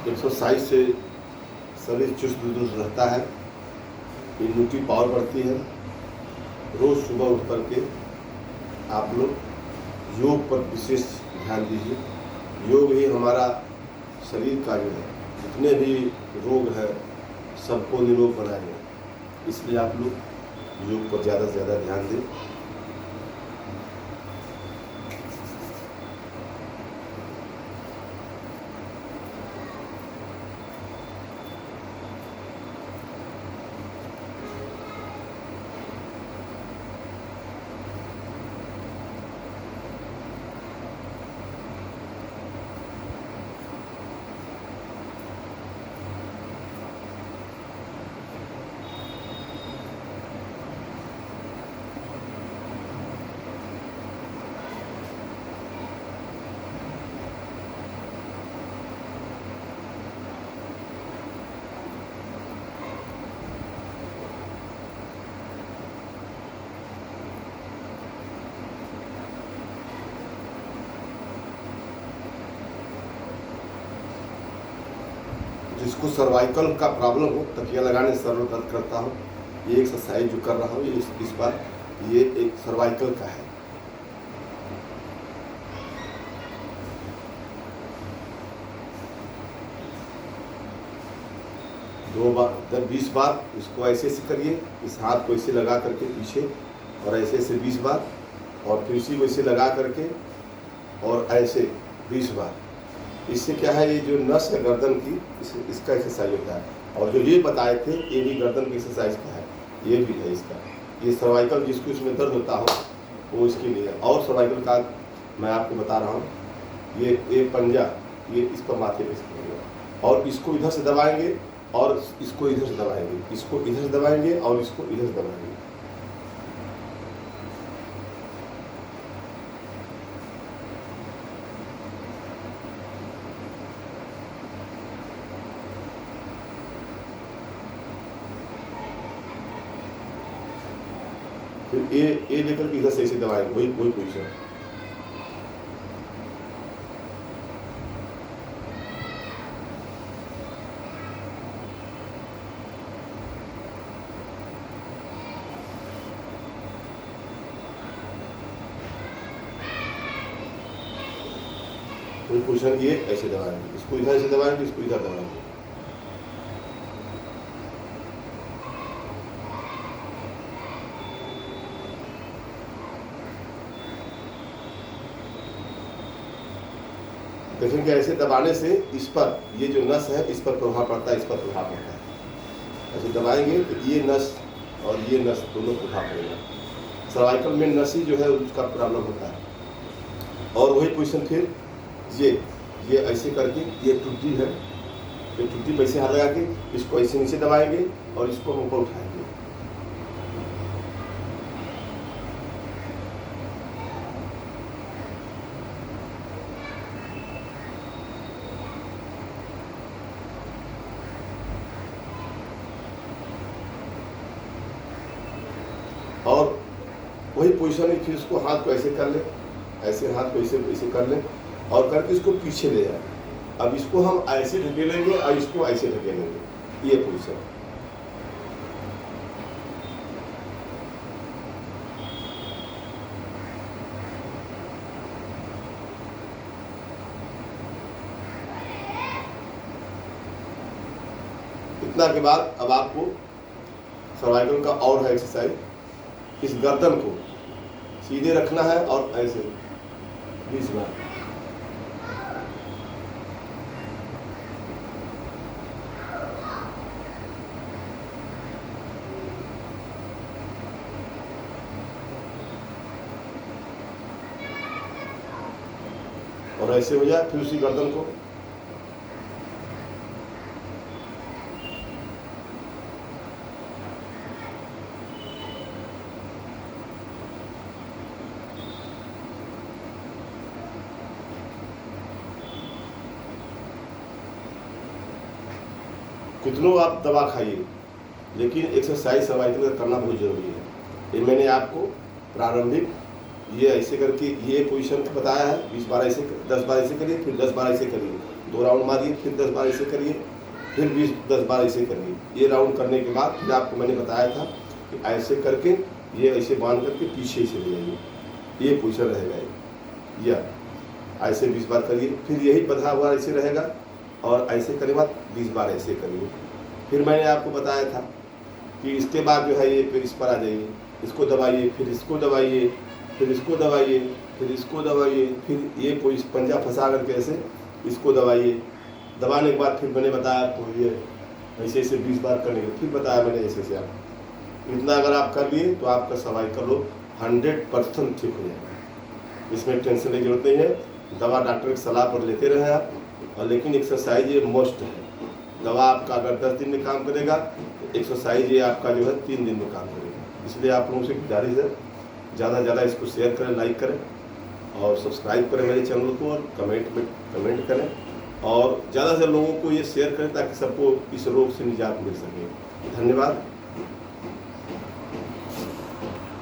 Exercise से शरीर चुस्त दुरुस्त रहता है, इम्यूनिटी पावर बढ़ती है। रोज़ सुबह उठ करके आप लोग योग पर विशेष ध्यान दीजिए। योग ही हमारा शरीर का जो है जितने भी रोग है सबको निरोग बनाएगा, इसलिए आप लोग योग पर ज़्यादा से ज़्यादा ध्यान दें। जिसको सर्वाइकल का प्रॉब्लम हो, तकिया लगाने से सर दर्द करता हो, ये एक्सरसाइज जो कर रहा हूँ ये इस बार ये एक सर्वाइकल का है। दो बार 20 बार इसको ऐसे ऐसे करिए, इस हाथ को ऐसे लगा करके पीछे और ऐसे ऐसे 20 बार, और फिर इसी को ऐसे लगा करके और ऐसे 20 बार। इससे क्या है, ये जो नस है गर्दन की इसका एक्सरसाइज होता है। और जो ये बताए थे ये भी गर्दन की एक्सरसाइज का है, ये भी है इसका। ये सर्वाइकल जिसको इसमें दर्द होता हो वो इसके लिए है। और सर्वाइकल का मैं आपको बता रहा हूँ, ये पंजा ये इस पर माथे पे इसको, और इसको इधर से दबाएंगे और इसको इधर से दबाएंगे, इसको इधर से दबाएंगे और इसको इधर से दबाएंगे। फिर ये लेकर के इधर से ऐसे दबाएंगे, वही पोजीशन। वही पोजीशन ये ऐसे दबाएंगे, इसको इधर से दबाएंगे, इसको इधर दबाएंगे। देखेंगे ऐसे दबाने से इस पर ये जो नस है इस पर प्रभाव पड़ता है, इस पर प्रभाव पड़ता है। ऐसे दबाएंगे तो ये नस और ये नस दोनों प्रभाव पड़ेगा। सर्वाइकल में नस ही जो है उसका प्रॉब्लम होता है। और वही पोजीशन फिर ये ऐसे करके, ये टुट्टी है, ये टुट्टी पे ऐसे हाथ लगा के इसको ऐसे नीचे दबाएंगे और इसको हम ऊपर उठाएंगे। और वही पोजीशन है, फिर इसको हाथ को ऐसे कर ले, ऐसे हाथ को ऐसे कर लें और करके इसको पीछे ले जाए। अब इसको हम ऐसे ढकेलेंगे और इसको ऐसे ढकेलेंगे, ये पोजीशन। इतना के बाद अब आपको सर्वाइकल का और है एक्सरसाइज। इस गर्दन को सीधे रखना है और ऐसे 20 बार। और ऐसे हो जाए, फिर उसी गर्दन को कितनों आप दवा खाइए, लेकिन एक्सरसाइज सर्वाइकल करना बहुत जरूरी है। ये मैंने आपको प्रारंभिक ये ऐसे करके ये पोजीशन बताया है। 20 बार ऐसे, 10 बार ऐसे करिए, फिर 10 बार ऐसे करिए, 2 राउंड मारिए, फिर 10 बार ऐसे करिए, फिर 10 बार ऐसे करिए। ये राउंड करने के बाद फिर आपको मैंने बताया था कि ऐसे करके ये ऐसे बांध करके पीछे से ले जाइए, ये पोजीशन रहेगा। या ऐसे 20 बार करिए, फिर यही बंधा हुआ ऐसे रहेगा और ऐसे करने बाद 20 बार ऐसे करिए। फिर मैंने आपको बताया था कि इसके बाद जो है ये फिर इस पर आ जाइए, इसको दबाइए, फिर इसको दबाइए, फिर इसको दबाइए, फिर इसको दबाइए, फिर ये कोई पंजा फंसा करके ऐसे इसको दबाइए। दबाने के बाद फिर मैंने बताया तो ये ऐसे ऐसे 20 बार करने के, फिर बताया मैंने ऐसे ऐसे। आप इतना अगर आप कर लिए तो आपका सर्वाइकल 100% ठीक हो जाएगा। इसमें टेंशन की जरूरत नहीं है। दवा डॉक्टर की सलाह पर लेते रहें आप, और लेकिन एक्सरसाइज ये मस्ट है। दवा आपका अगर 10 दिन में काम करेगा तो एक्सरसाइज ये आपका जो है 3 दिन में काम करेगा। इसलिए आप लोगों से गुजारिश है, ज़्यादा से ज़्यादा इसको शेयर करें, लाइक करें और सब्सक्राइब करें मेरे चैनल को, और कमेंट करें, और ज़्यादा से लोगों को ये शेयर करें ताकि सबको इस रोग से निजात मिल सके। धन्यवाद।